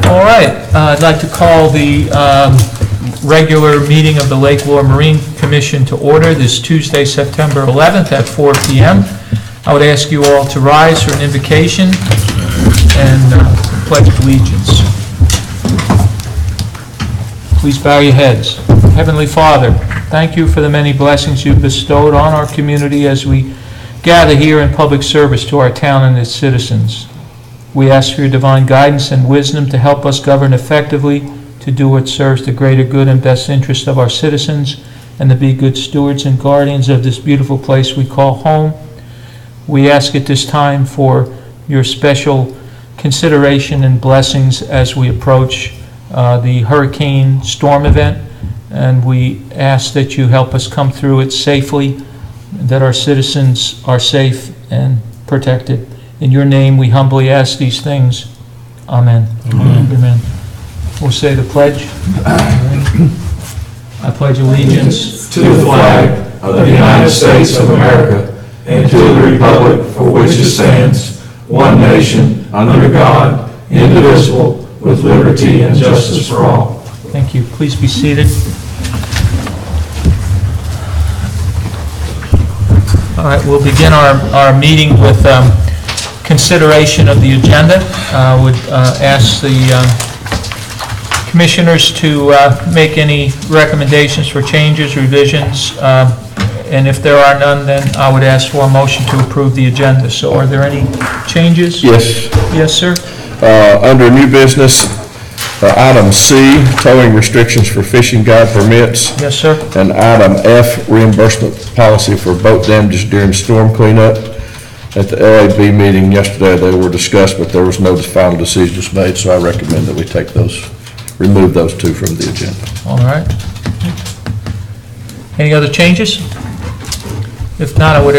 All right, I'd like to call the regular meeting of the Lake Lure Marine Commission to order this Tuesday, September 11th at 4 p.m. I would ask you all to rise for an invocation and pledge allegiance. Please bow your heads. Heavenly Father, thank you for the many blessings you've bestowed on our community as we gather here in public service to our town and its citizens. We ask for your divine guidance and wisdom to help us govern effectively, to do what serves the greater good and best interest of our citizens, and to be good stewards and guardians of this beautiful place we call home. We ask at this time for your special consideration and blessings as we approach the hurricane storm event, and we ask that you help us come through it safely, that our citizens are safe and protected. In your name we humbly ask these things. Amen. Amen. Amen. We'll say the pledge. I pledge allegiance to the flag of the United States of America and to the republic for which it stands, one nation, under God, indivisible, with liberty and justice for all. Thank you. Please be seated. All right, we'll begin our meeting with consideration of the agenda. I would ask the commissioners to make any recommendations for changes, revisions, and if there are none, then I would ask for a motion to approve the agenda. So are there any changes? Yes. Yes, sir. Under new business, item C, towing restrictions for fishing guide permits. Yes, sir. And item F, reimbursement policy for boat damages during storm cleanup. At the LAB meeting yesterday, they were discussed, but there was no final decisions made, so I recommend that we remove those two from the agenda. All right. Any other changes? If not, I would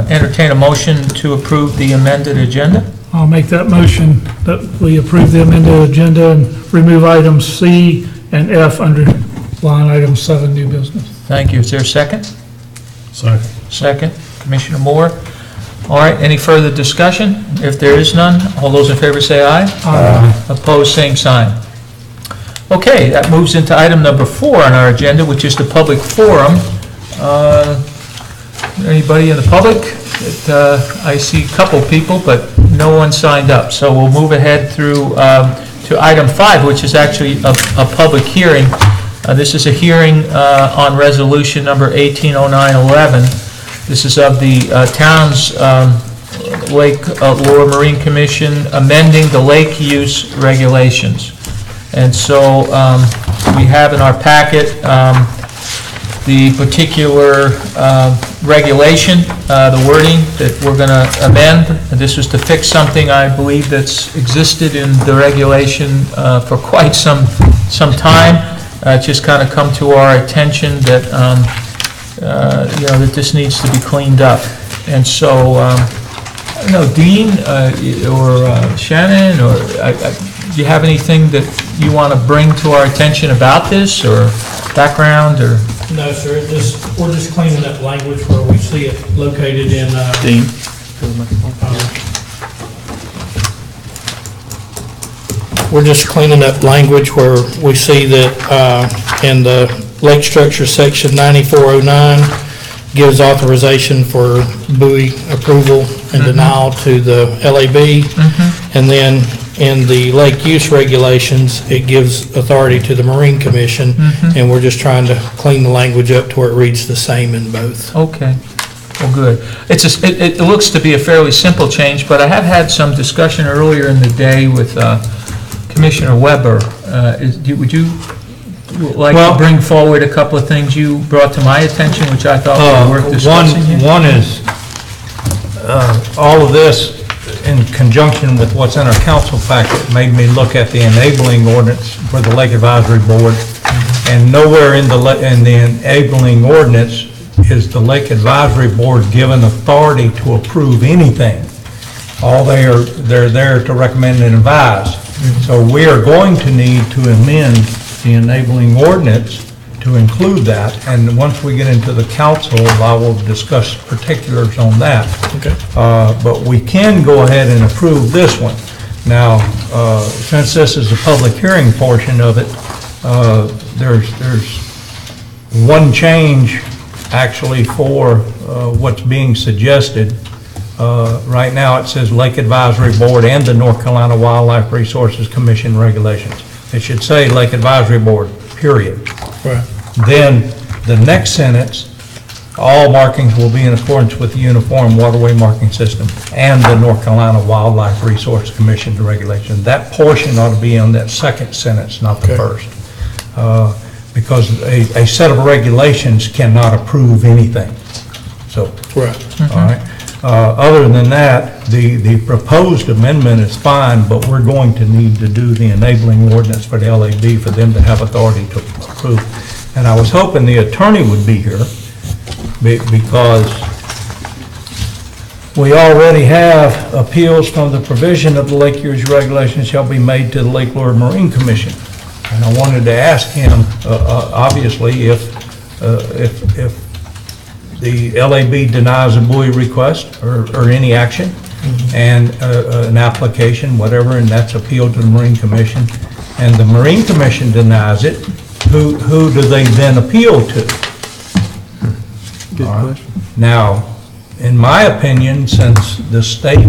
entertain a motion to approve the amended agenda. I'll make that motion that we approve the amended agenda and remove items C and F under line item 7, new business. Thank you. Is there a second? Second. Second. Commissioner Moore. All right. Any further discussion? If there is none, all those in favor say aye. Aye. Opposed, same sign. Okay, that moves into item number 4 on our agenda, which is the public forum. Anybody in the public? I see a couple people, but no one signed up. So we'll move ahead through to item 5, which is actually a public hearing. This is a hearing on resolution number 180911. This is of the town's Lake Lure Marine Commission amending the lake use regulations. And so we have in our packet the particular regulation, the wording that we're going to amend. And this was to fix something, I believe, that's existed in the regulation for quite some time. It's just kind of come to our attention that that this needs to be cleaned up. And so, I don't know, Dean or Shannon, or do you have anything that you want to bring to our attention about this, or background, or? No, sir. We're just cleaning up language where we see it located in. Dean. We're just cleaning up language where we see that in the lake structure section 9409 gives authorization for buoy approval and denial to the LAB. And then in the lake use regulations, it gives authority to the Marine Commission, and we're just trying to clean the language up to where it reads the same in both. Okay. Well, good. It looks to be a fairly simple change, but I have had some discussion earlier in the day with Commissioner Weber. Would you like to bring forward a couple of things you brought to my attention, which I thought were worth discussing here? One is all of this in conjunction with what's in our council packet made me look at the enabling ordinance for the Lake Advisory Board, and nowhere in the enabling ordinance is the Lake Advisory Board given authority to approve anything. All they're there to recommend and advise. So we are going to need to amend the enabling ordinance to include that, and once we get into the council, I will discuss particulars on that. Okay. But we can go ahead and approve this one. Now, since this is a public hearing portion of it, there's one change actually for what's being suggested. Right now, it says Lake Advisory Board and the North Carolina Wildlife Resources Commission regulations. It should say Lake Advisory Board, period. Right. Then, the next sentence, all markings will be in accordance with the Uniform Waterway Marking System and the North Carolina Wildlife Resource Commission regulation. That portion ought to be on that second sentence, not the first. Because a set of regulations cannot approve anything. So, Right. all right. Other than that, the proposed amendment is fine, but we're going to need to do the enabling ordinance for the LAB for them to have authority to approve. And I was hoping the attorney would be here because we already have appeals from the provision of the Lake Erie regulations shall be made to the Lake Lure Marine Commission. And I wanted to ask him, obviously, if the LAB denies a buoy request or any action, and an application, whatever, and that's appealed to the Marine Commission, and the Marine Commission denies it, who do they then appeal to? Good question. Now, in my opinion, since the state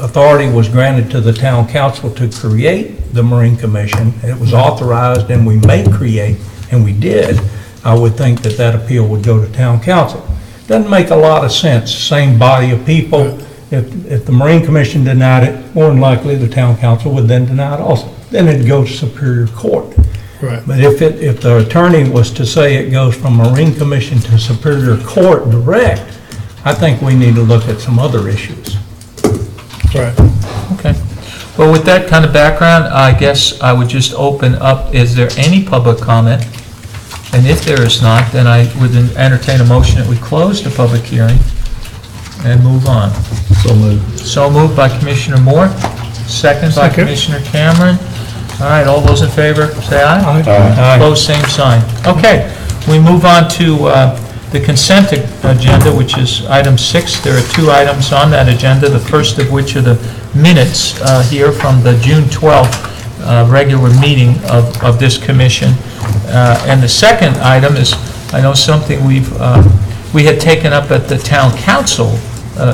authority was granted to the town council to create the Marine Commission, it was authorized and we may create, and we did, I would think that that appeal would go to town council. Doesn't make a lot of sense, same body of people. If the Marine Commission denied it, more than likely the town council would then deny it also. Then it'd go to Superior Court. Right. But if the attorney was to say it goes from Marine Commission to Superior Court direct, I think we need to look at some other issues. Right. Okay. Well, with that kind of background, I guess I would just open up, is there any public comment? And if there is not, then I would entertain a motion that we close the public hearing and move on. So moved. So moved by Commissioner Moore, second by Second. Commissioner Cameron. All right, all those in favor, say aye. Aye. Opposed, same sign. Okay, we move on to the consent agenda, which is item 6. There are 2 items on that agenda, the first of which are the minutes here from the June 12th regular meeting of this commission. And the second item is, I know something we had taken up at the town council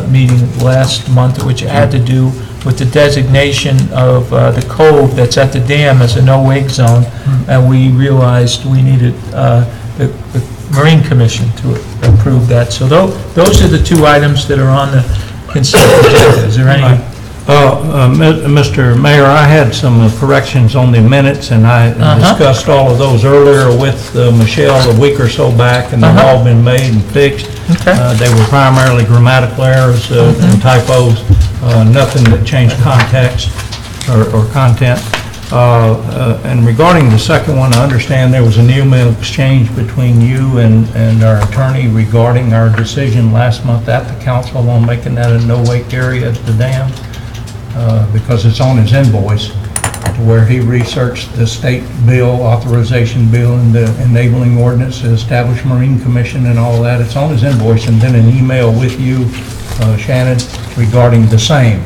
meeting last month, which had to do with the designation of the cove that's at the dam as a no-wake zone, and we realized we needed the Marine Commission to approve that. So those are the 2 items that are on the consent agenda. Is there any? Mr. Mayor, I had some corrections on the minutes, and I discussed all of those earlier with Michelle a week or so back, and they've all been made and fixed. Okay. They were primarily grammatical errors and typos, nothing that changed context or content. And regarding the second one, I understand there was an email exchange between you and our attorney regarding our decision last month at the council on making that a no-wake area at the dam. Because it's on his invoice, to where he researched the state bill, authorization bill, and the enabling ordinance to establish Marine Commission and all that. It's on his invoice, and then an email with you, Shannon, regarding the same.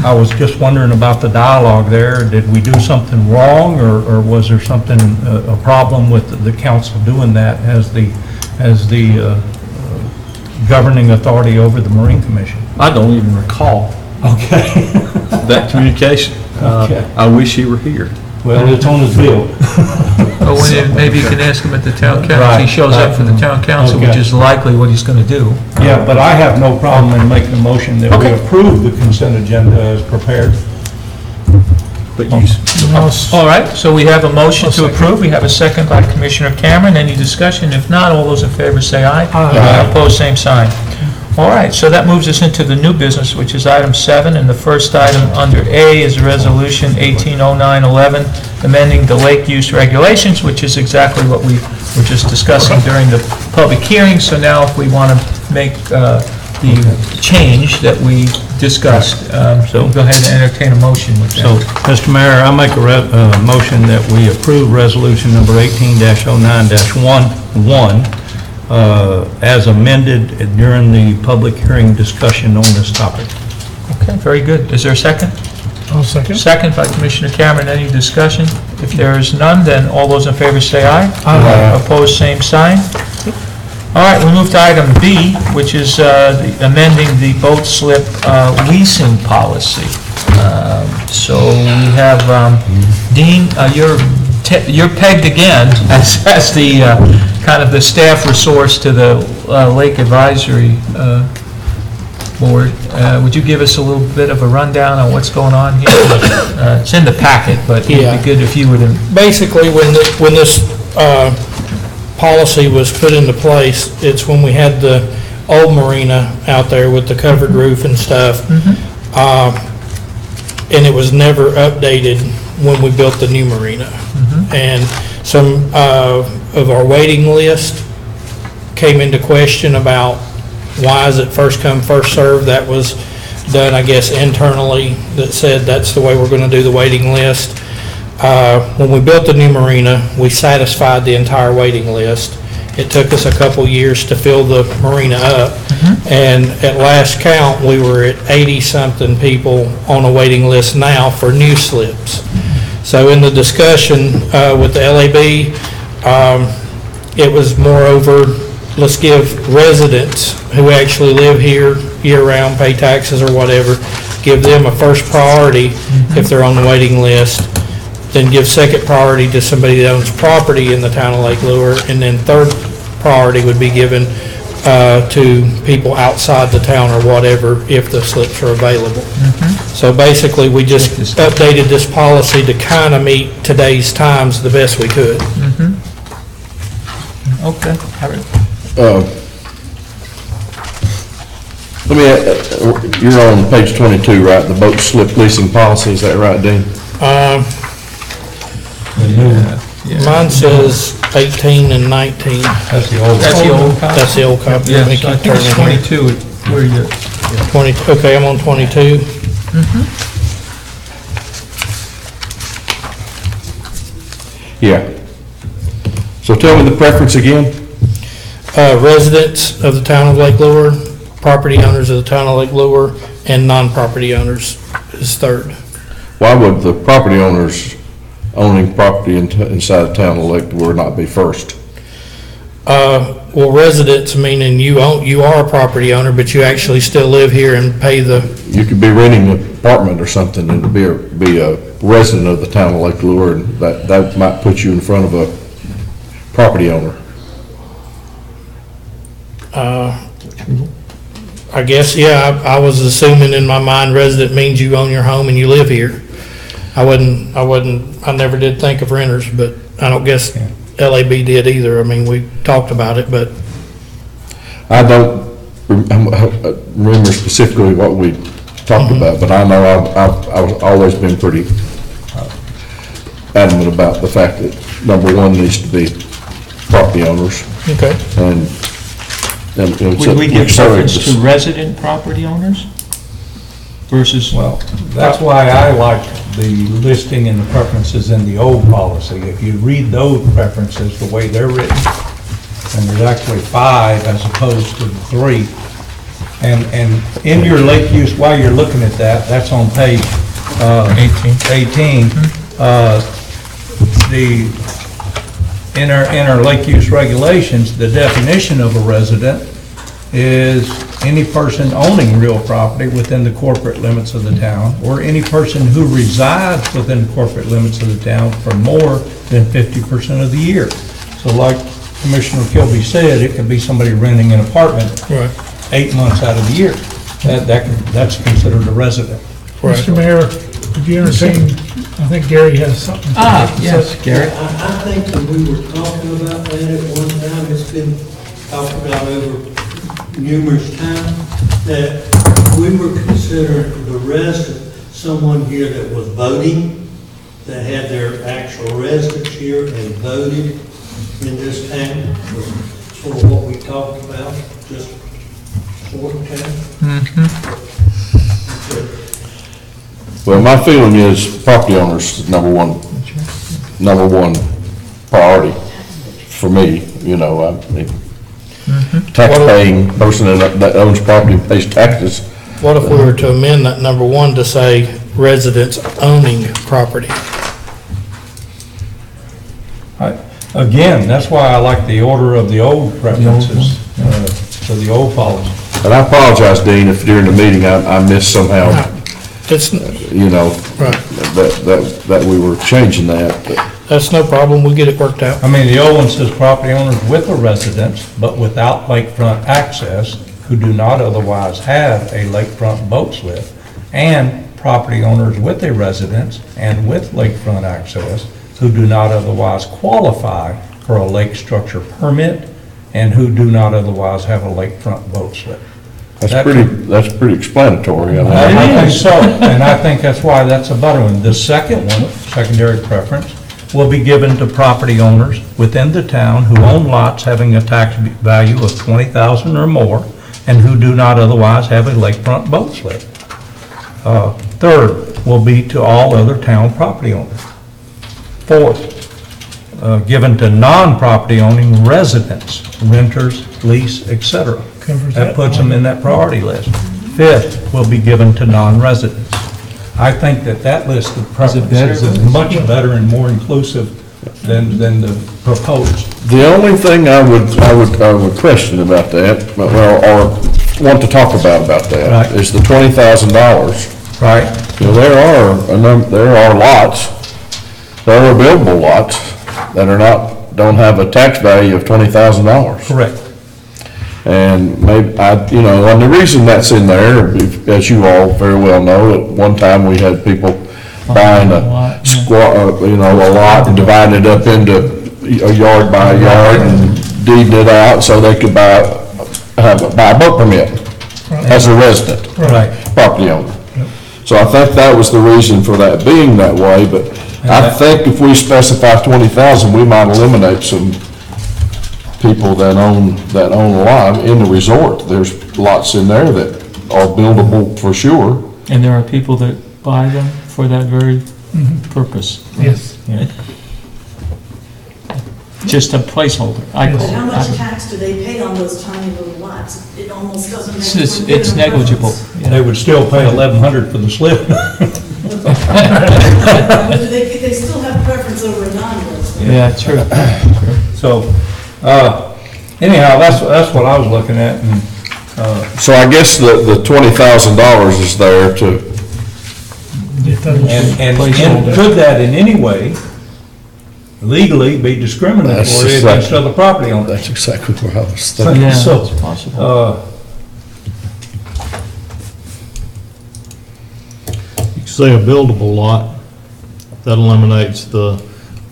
I was just wondering about the dialogue there. Did we do something wrong, or was there something, a problem with the council doing that as the governing authority over the Marine Commission? I don't even recall Okay. that communication. Okay. I wish he were here. Well, it's on his bill. Oh, maybe you can ask him at the town council. Right, He shows up for the town council, which Okay. is likely what he's going to do. Yeah, but I have no problem in making a motion that we approve the consent agenda as prepared. But you, All right, so we have a motion to approve. We have a second by Commissioner Cameron. Any discussion? If not, all those in favor say aye. Aye. Opposed, same sign. All right, so that moves us into the new business, which is item 7, and the first item under A is Resolution 180911, amending the lake use regulations, which is exactly what we were just discussing during the public hearing. So now if we want to make the change that we discussed, so go ahead and entertain a motion with that. So, Mr. Mayor, I make a motion that we approve resolution number 18-09-11 as amended during the public hearing discussion on this topic. Okay, very good. Is there a second? I'll second. Second by Commissioner Cameron. Any discussion? If there is none, then all those in favor say aye. Aye. Opposed, same sign. All right, we move to item B, which is amending the boat slip leasing policy. So we have, Dean, you're pegged again as the, kind of the staff resource to the Lake Advisory Board. Would you give us a little bit of a rundown on what's going on here? It's in the packet, but it'd Yeah. be good if you would. Basically, when this policy was put into place, it's when we had the old marina out there with the covered roof and stuff. And it was never updated when we built the new marina. And some of our waiting list came into question about why is it first come, first served? That was done, I guess, internally, that said that's the way we're gonna do the waiting list. When we built the new marina, we satisfied the entire waiting list. It took us a couple years to fill the marina up. And at last count, we were at 80-something people on a waiting list now for new slips. So in the discussion with the LAB, it was moreover, let's give residents who actually live here year-round, pay taxes or whatever, give them a first priority if they're on the waiting list, then give second priority to somebody that owns property in the town of Lake Lure, and then third priority would be given to people outside the town or whatever if the slips are available. So basically, we just updated this policy to kind of meet today's times the best we could. Okay. Let me, you're on page 22, right? The boat slip leasing policy, is that right, Dean? Mine says 18 and 19. That's the old. That's the old copy? That's the old copy. Let me Yes, I keep think it's turning here. 22 where you, 20, okay, I'm on 22. Yeah. So tell me the preference again? Residents of the town of Lake Lure, property owners of the town of Lake Lure, and non-property owners is third. Why would the property owners owning property inside the town of Lake Lure not be first? Well, residents, meaning you are a property owner, but you actually still live here and pay the, You could be renting an apartment or something and be a resident of the town of Lake Lure, and that might put you in front of a property owner. I guess, yeah, I was assuming in my mind resident means you own your home and you live here. I never did think of renters, but I don't guess LAB did either. I mean, we talked about it, but I don't remember specifically what we talked about, but I know I've always been pretty adamant about the fact that number one needs to be property owners, okay. and would we give preference to resident property owners versus? Well, that's why I like the listing and the preferences in the old policy. If you read those preferences the way they're written, and there's actually 5 as opposed to the 3. And in your lake use, while you're looking at that, that's on page 18. In our lake use regulations, the definition of a resident is any person owning real property within the corporate limits of the town, or any person who resides within the corporate limits of the town for more than 50% of the year. So like Commissioner Kilby said, it could be somebody renting an apartment Right. 8 months out of the year. That's considered a resident. Mr. Mayor, would you entertain, I think Gary has something. Yes, Gary. I think that we were talking about that at one time, it's been talked about over numerous times, that we were considering the resident, someone here that was voting, that had their actual residence here and voted in this town, was sort of what we talked about, just for the town. Well, my feeling is property owners, number one priority for me, you know, I mean, tax-paying person that owns property and pays taxes. What if we were to amend that number 1 to say residents owning property. Again, that's why I like the order of the old preferences, to the old policy. And I apologize, Dean, if during the meeting I missed somehow, It's, you know, right, that we were changing that. But that's no problem, we'll get it worked out. I mean, the old one says property owners with a residence, but without lakefront access, who do not otherwise have a lakefront boat slip, and property owners with a residence and with lakefront access, who do not otherwise qualify for a lake structure permit, and who do not otherwise have a lakefront boat slip. that's pretty explanatory. I think so, and I think that's why that's a better one. The second one, secondary preference, will be given to property owners within the town who own lots having a tax value of $20,000 or more, and who do not otherwise have a lakefront boat slip. Third will be to all other town property owners. Fourth, given to non-property owning residents, renters, lease, etc. Covers That that puts them in that priority list. Fifth will be given to non-residents. I think that list of preferences is much better and more inclusive than the proposed. The only thing I would question about that, well, or want to talk about that, Right. is the $20,000. Right. You know, there are lots, there are buildable lots that don't have a tax value of $20,000. Correct. And maybe, and the reason that's in there, as you all very well know, at one time we had people buying a lot and dividing it up into a yard by a yard and deeding it out so they could buy a boat permit as a resident, Right. property owner. So I think that was the reason for that being that way, but I think if we specify 20,000, we might eliminate some people that own a lot in the resort. There's lots in there that are buildable for sure. And there are people that buy them for that very purpose. Yes. Just a placeholder. But how much tax do they pay on those tiny little lots? It almost doesn't make. It's negligible. They would still pay $1,100 for the slip. They still have preference over a non-resident. Yeah, true. So, anyhow, that's what I was looking at, and, So I guess the $20,000 is there to, and could that in any way legally be discriminatory That's against exactly- other property owners? that's exactly where I was thinking. Yeah, So, it's possible. Say a buildable lot, that eliminates the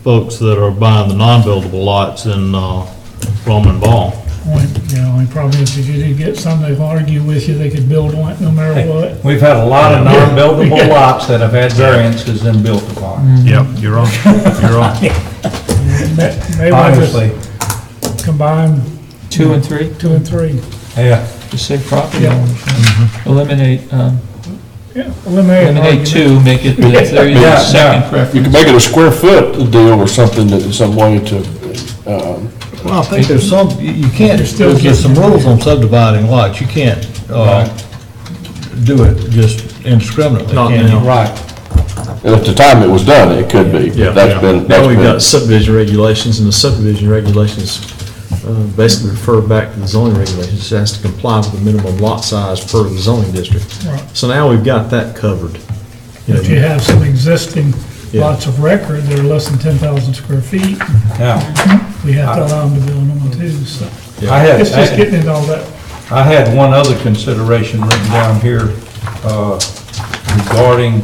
folks that are buying the non-buildable lots in Roman Ball. Only problem is if you did get some, they'll argue with you, they could build one no matter what. We've had a lot of non-buildable lots that have had variances and built upon. Yep, you're right, you're right. Maybe I Honestly, just combine 2 and 3, 2 and 3. yeah. just say property Yeah. owners. Eliminate, Eliminate eliminate 2, make it the third, Yeah, second You preference. can make it a square foot deal or something that in some way to, Well, I think there's some, you can't, there's some rules on subdividing lots, you can't do it just indiscriminately, can you? Right. at the time it was done, it could be. That's been, Now that's we've been, got subdivision regulations, and the subdivision regulations basically refer back to the zoning regulations. It has to comply with the minimum lot size per the zoning district. Right. So now we've got that covered. If you have some existing Yeah. lots of record that are less than 10,000 square feet, Yeah. we have to allow them to build on them too, so. It's just I getting into all that. had one other consideration written down here regarding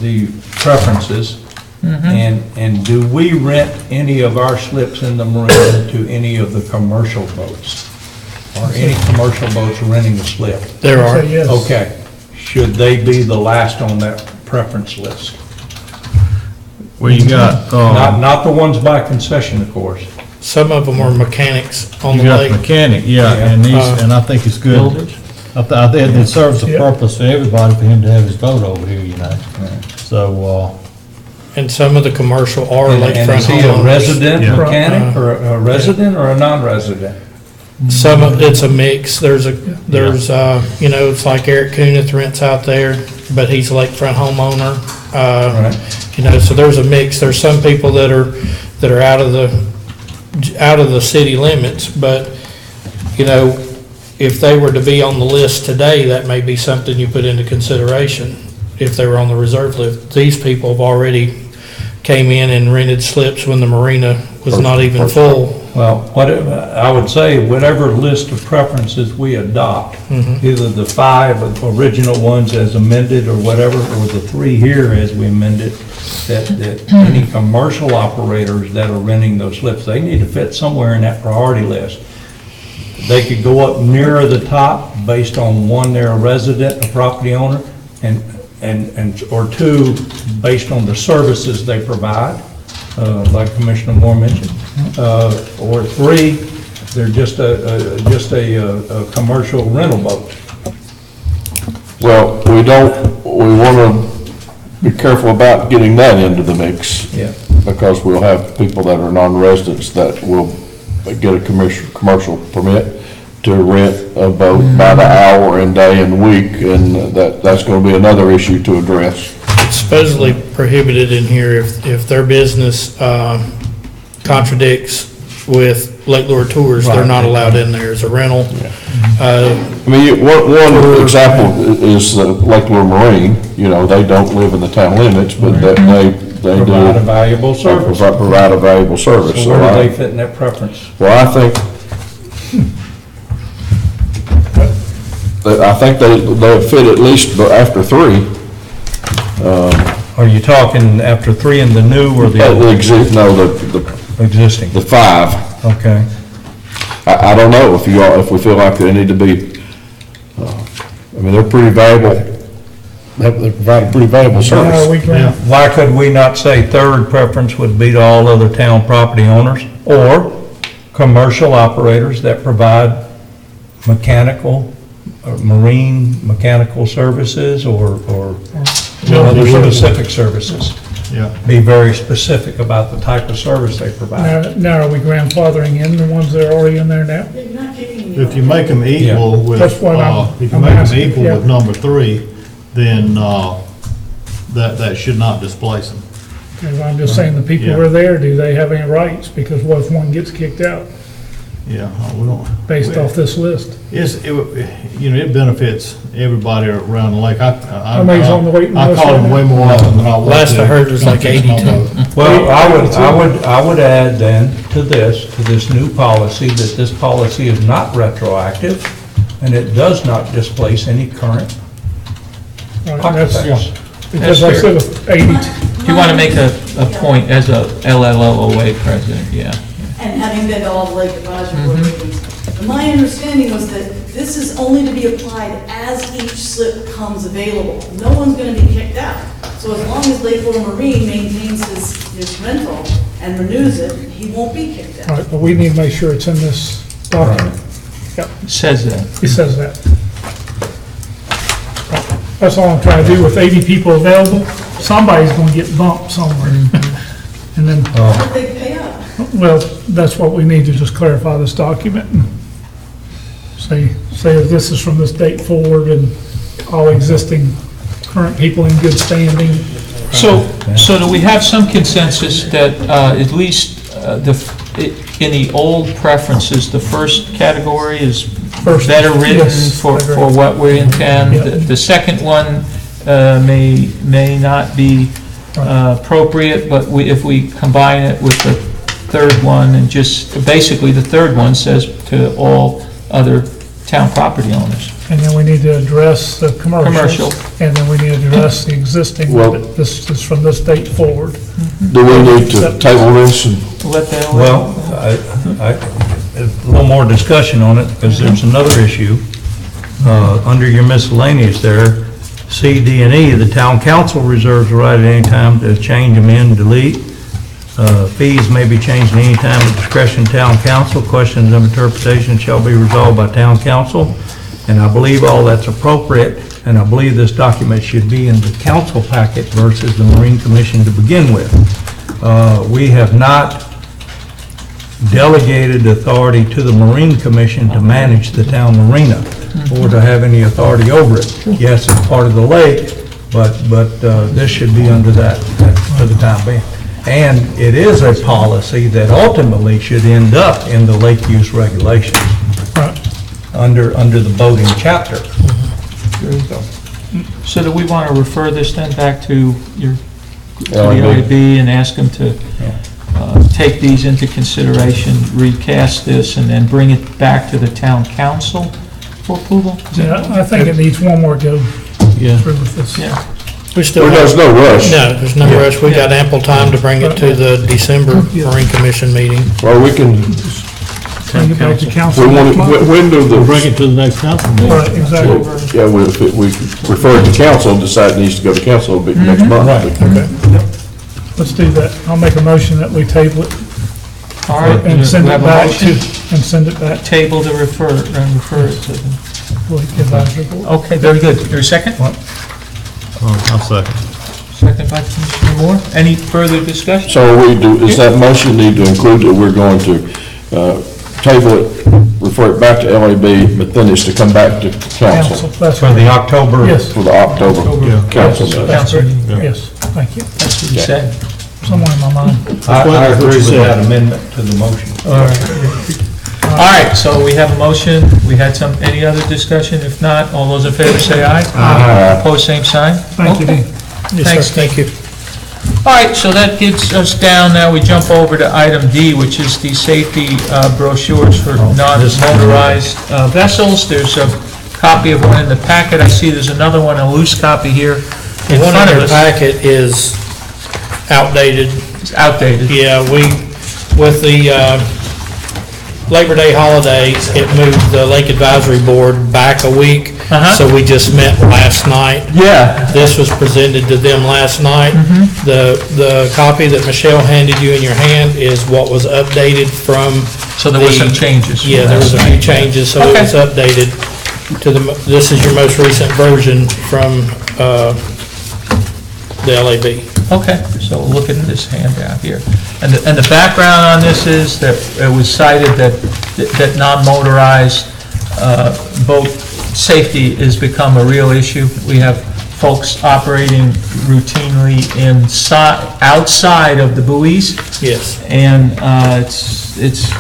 the preferences. And do we rent any of our slips in the marina to any of the commercial boats? Or any commercial boats renting a slip? There are. Say yes. Okay. Should they be the last on that preference list? Well, you got, Not the ones by concession, of course. Some of them are mechanics on you the got lake. mechanic, yeah, and and I think it's good. Builders? I think it serves the Yeah. purpose for everybody for him to have his boat over here, you know. So, And some of the commercial are And lakefront is he a homeowners. resident Yeah. mechanic, or a resident, or a non-resident? Some of, it's a mix. There's, it's like Eric Kunith rents out there. but he's a lakefront homeowner. Right. You know, so there's a mix. There's some people that are out of the city limits, but, you know, if they were to be on the list today, that may be something you put into consideration if they were on the reserve list. These people have already came in and rented slips when the marina was not even full. Well, I would say whatever list of preferences we adopt, either the 5 original ones as amended or whatever, or the 3 here as we amended, that any commercial operators that are renting those slips, they need to fit somewhere in that priority list. They could go up nearer the top based on, 1, they're a resident, a property owner, or 2, based on the services they provide, like Commissioner Moore mentioned, or 3, they're just a commercial rental boat. Well, we want to be careful about getting that into the mix. Yeah. Because we'll have people that are non-residents that will get a commercial permit to rent a boat by the hour and day and week, and that's going to be another issue to address. It's supposedly prohibited in here if their business contradicts with Lake Lure Tours, they're not allowed in there as a rental. I mean, one example is Lake Lure Marine. You know, they don't live in the town limits, but they Provide a valuable service. Provide a valuable service. So where do they fit in that preference? Well, I think they fit at least after 3. Are you talking after 3 in the new or the old? The Existing? the 5. Okay. I don't know if we feel like they need to be, I mean, they're pretty valuable. They provide a pretty valuable service. Why could we not say 3rd preference would be to all other town property owners or commercial operators that provide mechanical, or marine mechanical services or other specific services? Yeah. Be very specific about the type of service they provide. Now, are we grandfathering in the ones that are already in there now? You're not kicking me If you off. make them equal with, That's what if you I'm make them asking, equal yeah. with number 3, then, that should not displace them. Because I'm just saying, the people who are there, do they have any rights? Because what if one gets kicked out Yeah, we don't. based off this list? It benefits everybody around the lake. How many's on the waiting list I call them right way more often than I want to. Last I heard was like 82. Well, I would add then to this new policy, that this policy is not retroactive and it does not displace any current Right, that's- occupants. Because I said 82. Do you want to make a point as a LLOA president? Yeah. And having been to all the Lake Advisory Board meetings, my understanding was that this is only to be applied as each slip comes available. No one's going to be kicked out. So as long as Lake Lure Marine maintains his rental and renews it, he won't be kicked out. All right, but we need to make sure it's in this document. Yep, Says that. it says that. That's all I'm trying to do. With 80 people available, somebody's going to get bumped somewhere. And then, But they pay up. well, that's what we need to just clarify this document and say that this is from this date forward and all existing current people in good standing. So do we have some consensus that at least in the old preferences, the first category is better written Yes, for I agree. what we intend? Yep. The second one may not be appropriate, but if we combine it with the third one, and just, basically, the third one says to all other town property owners. And then we need to address the Commercial. commercials. And then we need to address the existing, Well- but this is from this date forward. Do we need to table this and Let that. Well, a little more discussion on it, because there's another issue. Under your miscellaneous there, C, D, and E, the town council reserves the right at any time to change, amend, delete. Fees may be changed at any time at discretion of town council. Questions of interpretation shall be resolved by town council. And I believe all that's appropriate, and I believe this document should be in the council packet versus the Marine Commission to begin with. We have not delegated authority to the Marine Commission to manage the town marina or to have any authority over it. Yes, it's part of the lake, but this should be under that for the time being. And it is a policy that ultimately should end up in the lake use regulations, under the boating chapter. There you go. So do we want to refer this then back to the LAB. LAB and ask them to take these into consideration, recast this, and then bring it back to the town council for approval? Is that- Yeah, I think it needs one more go Yeah. through with this. Yeah. We still Well, there's have, no rush. no, there's no rush. We got ample time to bring it to the December Marine Commission meeting. Or we can, Bring it back to we council want, next month. when do We'll bring the, it to the next council meeting. Right, exactly. yeah, we refer it to council, and decide it needs to go to council, it'll be next month. Let's do that. I'll make a motion that we table it All right. and send we it have a back motion. and send it back Table to refer it to the... to the advisory board. Okay, very good. Your second? I'll second. Second by Commissioner Moore. Any further discussion? So is that motion need to include that we're going to table it, refer it back to LAB, but then it's to come back to Council, council that's For the right. October. Yes, for the October council meeting? Council. yes, thank you. That's what you said. Somewhere in my mind. I agree with said. that amendment to the motion. All right, so we have a motion. We had any other discussion? If not, all those in favor say aye. Aye. Opposed, same sign? Thank you, Okay. Dean. Yes, Thanks, sir. Thank you. All right, so that gets us down, now we jump over to item D, which is the safety brochures for non-motorized vessels. There's a copy of one in the packet. I see there's another one, a loose copy here in The one front in of your us. packet is outdated. It's outdated. Yeah, with the Labor Day holiday, it moved the Lake Advisory Board back a week. Uh-huh. So we just met last night. Yeah. This was presented to them last night. The copy that Michelle handed you in your hand is what was updated from. So there were some changes. from Yeah, there was a last few night. changes, so it Okay. was updated to this is your most recent version from the LAB. Okay, so we'll look at this handout here. And the background on this is that it was cited that non-motorized boat safety has become a real issue. We have folks operating routinely outside of the buoys, Yes. and it's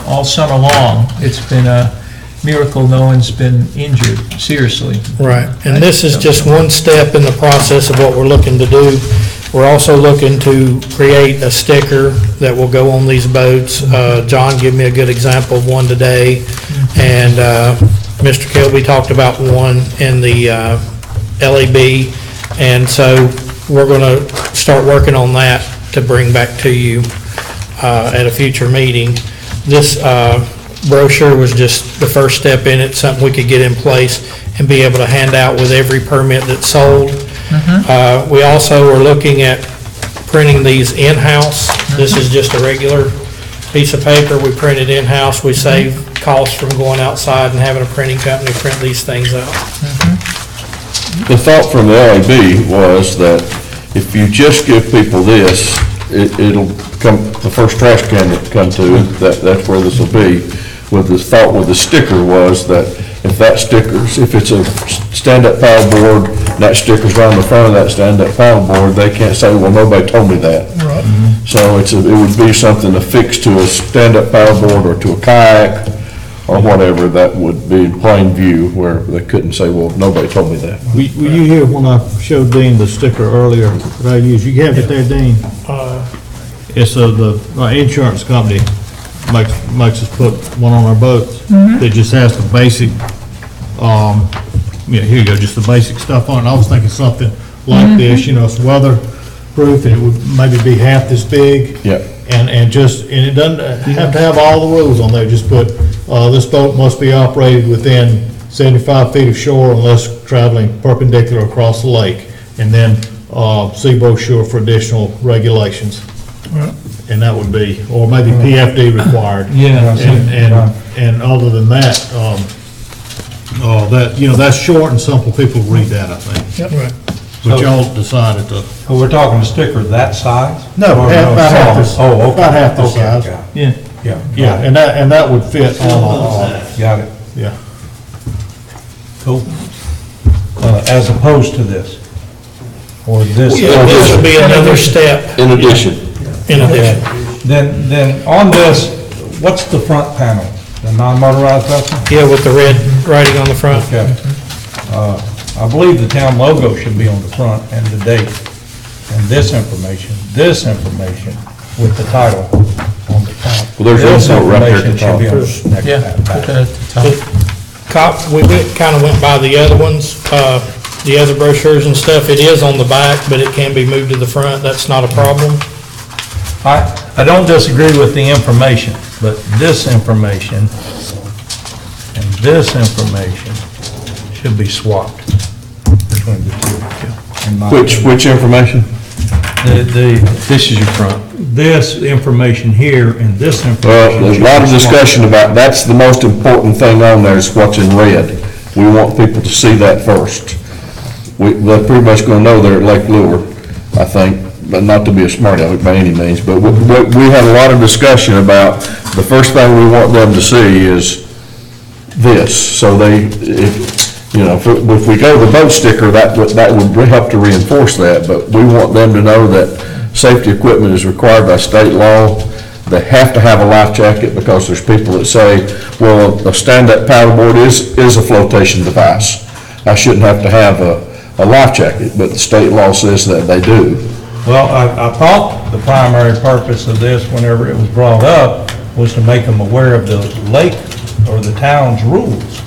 all summer long. It's been a miracle no one's been injured, seriously. Right, and this is just one step in the process of what we're looking to do. We're also looking to create a sticker that will go on these boats. John gave me a good example of one today, and Mr. Kilby talked about one in the LAB, and so we're going to start working on that to bring back to you at a future meeting. This brochure was just the first step in it, something we could get in place and be able to hand out with every permit that's sold. We also are looking at printing these in-house. This is just a regular piece of paper we printed in-house. We save costs from going outside and having a printing company print these things out. The thought from the LAB was that if you just give people this, it'll come, the first trash can that come to, that's where this will be. With the thought with the sticker was that if it's a stand-up paddleboard, that sticker's on the front of that stand-up paddleboard, they can't say, well, nobody told me that. Right. So it would be something affixed to a stand-up paddleboard or to a kayak or whatever that would be in plain view where they couldn't say, well, nobody told me that. Were you here when I showed Dean the sticker earlier that I used? You have it there, Dean? It's the insurance company makes us put one on our boats. That just has the basic, here you go, just the basic stuff on it. I was thinking something like this, it's weatherproof and it would maybe be half this big. Yeah. And it doesn't have to have all the rules on there. Just put, this boat must be operated within 75 feet of shore unless traveling perpendicular across the lake. And then, see brochure for additional regulations. Right. And that would be, or maybe PFD required. Yeah. And other than that, that's short and simple. People read that, I think. Yep. But y'all decided to. So we're talking a sticker that size? No, Or about half this, Oh, okay. about half the Okay, size. got it. Yeah. Yeah. Yeah, and that would fit on, Got it. yeah. Cool. As opposed to this. or this? Yeah, this would be another step In addition, in addition. Then on this, what's the front panel? The non-motorized vessel? Yeah, with the red writing on the front. Okay. I believe the town logo should be on the front and the date, and this information with the title on the top. Well, there's This also right there at the information should be on the next Yeah, put back. that at the top. We kind of went by the other ones, the other brochures and stuff. It is on the back, but it can be moved to the front. That's not a problem. I don't disagree with the information, but this information and this information should be swapped between the two. in my opinion. which information? This is your front. This information here and this Well, information. there's a lot of should be swapped. discussion about, that's the most important thing on there is what's in red. We want people to see that first. They're pretty much gonna know they're at Lake Lure, I think, but not to be a smart aleck by any means, but we had a lot of discussion about, the first thing we want them to see is this. So if we go to the boat sticker, that would help to reinforce that, but we want them to know that safety equipment is required by state law. They have to have a life jacket because there's people that say, well, a stand-up paddleboard is a flotation device. I shouldn't have to have a life jacket, but the state law says that they do. Well, I thought the primary purpose of this, whenever it was brought up, was to make them aware of the lake or the town's rules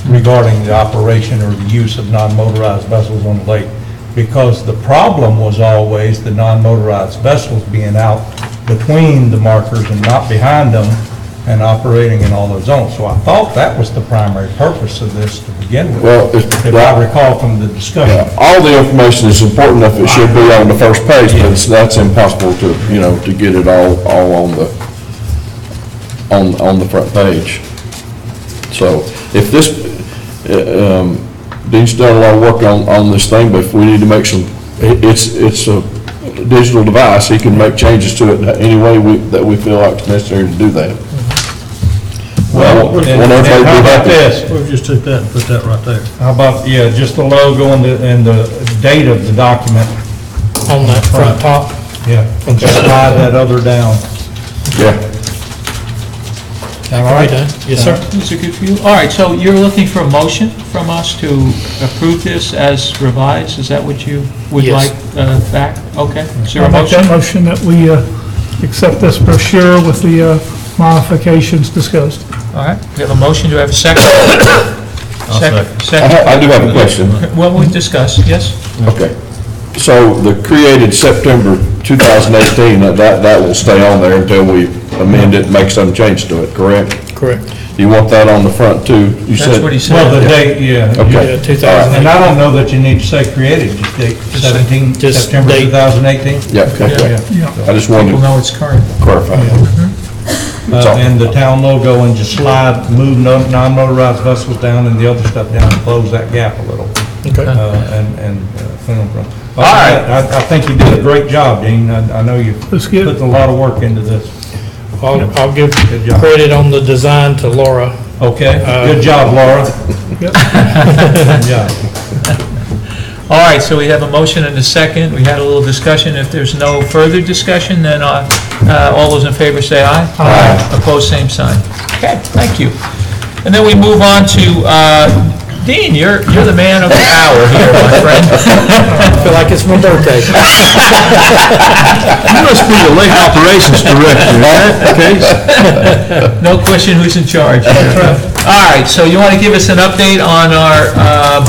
regarding the operation or the use of non-motorized vessels on the lake. Because the problem was always the non-motorized vessels being out between the markers and not behind them and operating in all those zones. So I thought that was the primary purpose of this to begin with, Well, if I recall from the discussion. All the information is important enough, it should be on the first page, but that's impossible to get it all on the front page. So if this, Dean's done a lot of work on this thing, but if we need to make it's a digital device, he can make changes to it any way that we feel like it's necessary to do that. Well, Want and everybody to how be about happy. this? We just took that and put that right there. How about, just the logo and the date of the document? On that front top. Yeah, and slide that other down. Yeah. All right, done? Yes, sir. Is it good for you? All right, so you're looking for a motion from us to approve this as revised? Is that what you would Yes. like back? Okay. Is there a I'll make that motion? motion that we accept this brochure with the modifications discussed. All right, we have a motion. Do I have a second? Second. I do have a question. Well, we discussed, yes? Okay. So the created September 2018, that will stay on there until we amend it and make some change to it, correct? Correct. You want that on the front too? You That's said. what he said. Well, the date, yeah. Okay. Yeah, 2008. And I don't know that you need to say created, just date 17, Just September date. 2018. Yeah, okay. I just wanted People to know it's current. clarify. That's all. And the town logo, and just move non-motorized vessels down and the other stuff down, and close that gap a little. Okay. Film from. All right. I think you did a great job, Dean. I know you That's put good. a lot of work into this. I'll give Good job. credit on the design to Laura. Okay, good job, Laura. Yep. Good job. All right, so we have a motion and a second. We had a little discussion. If there's no further discussion, then all those in favor say aye. Aye. Opposed, same sign. Okay, thank you. And then we move on to, Dean, you're the man of the hour here, my friend. I feel like it's my birthday. You must be the lake operations director, right? Okay. No question who's in charge. All right, so you want to give us an update on our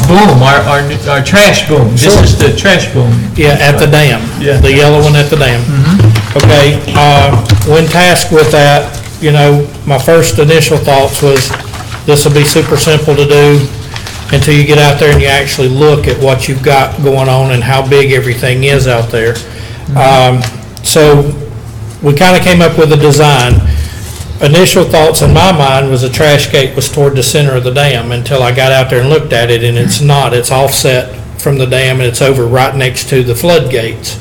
boom, our trash boom? This is the trash boom. Yeah, at the dam. Yeah. The yellow one at the dam. Okay, when tasked with that, my first initial thoughts was, this will be super simple to do until you get out there and you actually look at what you've got going on and how big everything is out there. So we kind of came up with a design. Initial thoughts in my mind was the trash gate was toward the center of the dam until I got out there and looked at it, and it's not. It's offset from the dam and it's over right next to the floodgates.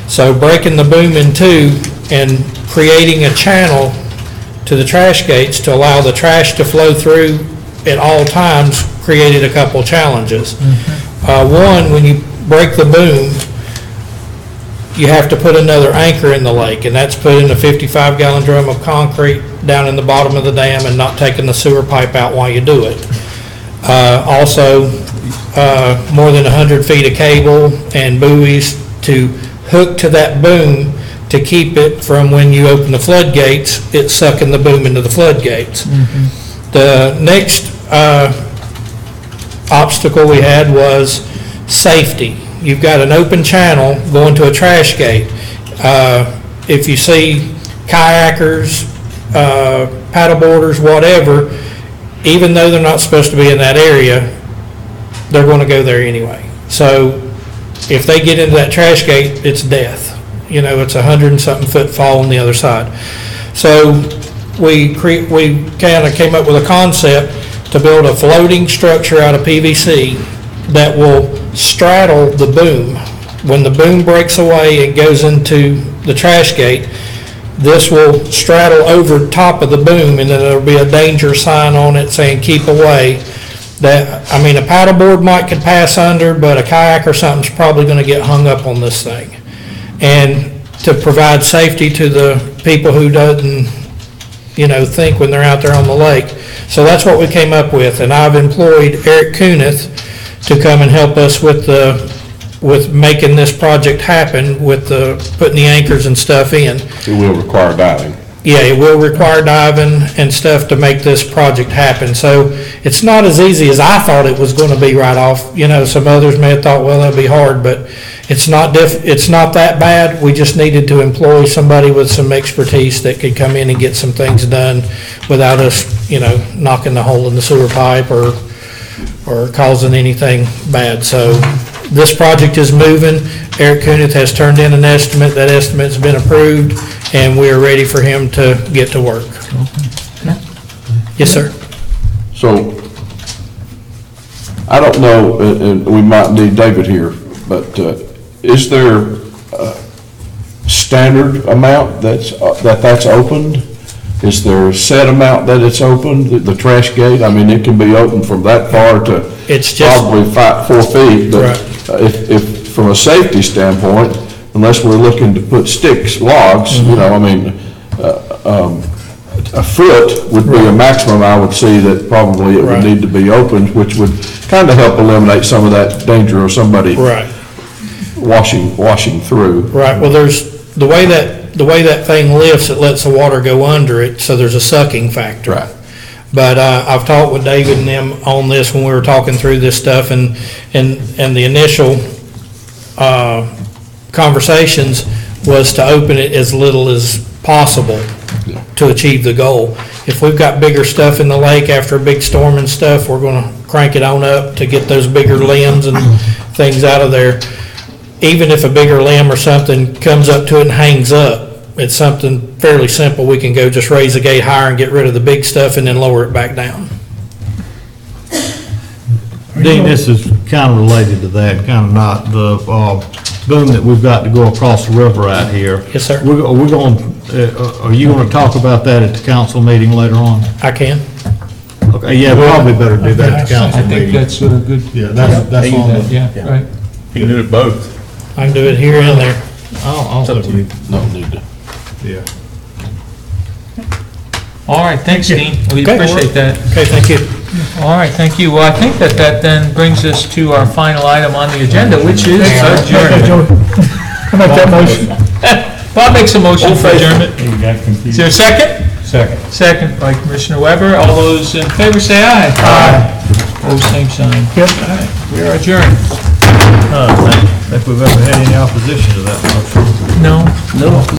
So breaking the boom in two and creating a channel to the trash gates to allow the trash to flow through at all times created a couple challenges. One, when you break the boom, you have to put another anchor in the lake, and that's put in a 55-gallon drum of concrete down in the bottom of the dam and not taking the sewer pipe out while you do it. Also, more than 100 feet of cable and buoys to hook to that boom to keep it from, when you open the floodgates, it's sucking the boom into the floodgates. The next obstacle we had was safety. You've got an open channel going to a trash gate. If you see kayakers, paddleboarders, whatever, even though they're not supposed to be in that area, they're going to go there anyway. So if they get into that trash gate, it's death. You know, it's 100 and something foot fall on the other side. So we kind of came up with a concept to build a floating structure out of PVC that will straddle the boom. When the boom breaks away and goes into the trash gate, this will straddle over top of the boom, and then there'll be a danger sign on it saying keep away. That, I mean, a paddleboard could pass under, but a kayak or something's probably going to get hung up on this thing. And to provide safety to the people who doesn't, think when they're out there on the lake. So that's what we came up with, and I've employed Eric Kunith to come and help us with making this project happen, with putting the anchors and stuff in. It will require diving. Yeah, it will require diving and stuff to make this project happen. So it's not as easy as I thought it was going to be right off. Some others may have thought, well, that'd be hard, but it's not that bad. We just needed to employ somebody with some expertise that could come in and get some things done without us, knocking the hole in the sewer pipe or causing anything bad. So this project is moving. Eric Kunith has turned in an estimate. That estimate's been approved, and we are ready for him to get to work. Yes, sir. So, I don't know, and we might need David here, but is there a standard amount that's opened? Is there a set amount that it's opened, the trash gate? I mean, it can be open from that far to It's just, probably 4 feet, but Right. if from a safety standpoint, unless we're looking to put sticks, logs, a foot would be a maximum, I would see, that probably it would Right. need to be opened, which would kind of help eliminate some of that danger of somebody right, washing through. right. Well, there's, the way that thing lifts, it lets the water go under it, so there's a sucking factor. Right. But I've talked with David and them on this when we were talking through this stuff, and the initial conversations was to open it as little as possible to achieve the goal. If we've got bigger stuff in the lake after a big storm and stuff, we're going to crank it on up to get those bigger limbs and things out of there. Even if a bigger limb or something comes up to it and hangs up, it's something fairly simple. We can go just raise the gate higher and get rid of the big stuff and then lower it back down. Dean, this is kind of related to that, kind of not, the boom that we've got to go across the river out here. Yes, sir. Are you going to talk about that at the council meeting later on? I can. Okay, yeah, we probably better do that at the council I think meeting. that's a good. Yeah, that's on the, Yeah, right. You can do it both. I can do it here and there. I'll think we need, No need to. yeah. All right, thanks, Dean. We Okay. appreciate that. Okay, thank you. All right, thank you. Well, I think that then brings us to our final item on the agenda, which is adjournment. I make that motion. Bob makes a motion for adjournment. Is there a second? Second. Second by Commissioner Weber. All those in favor say aye. Aye. Opposed, same sign. Yep. All right, we are adjourned. Think we've ever had any opposition to that motion? No? No.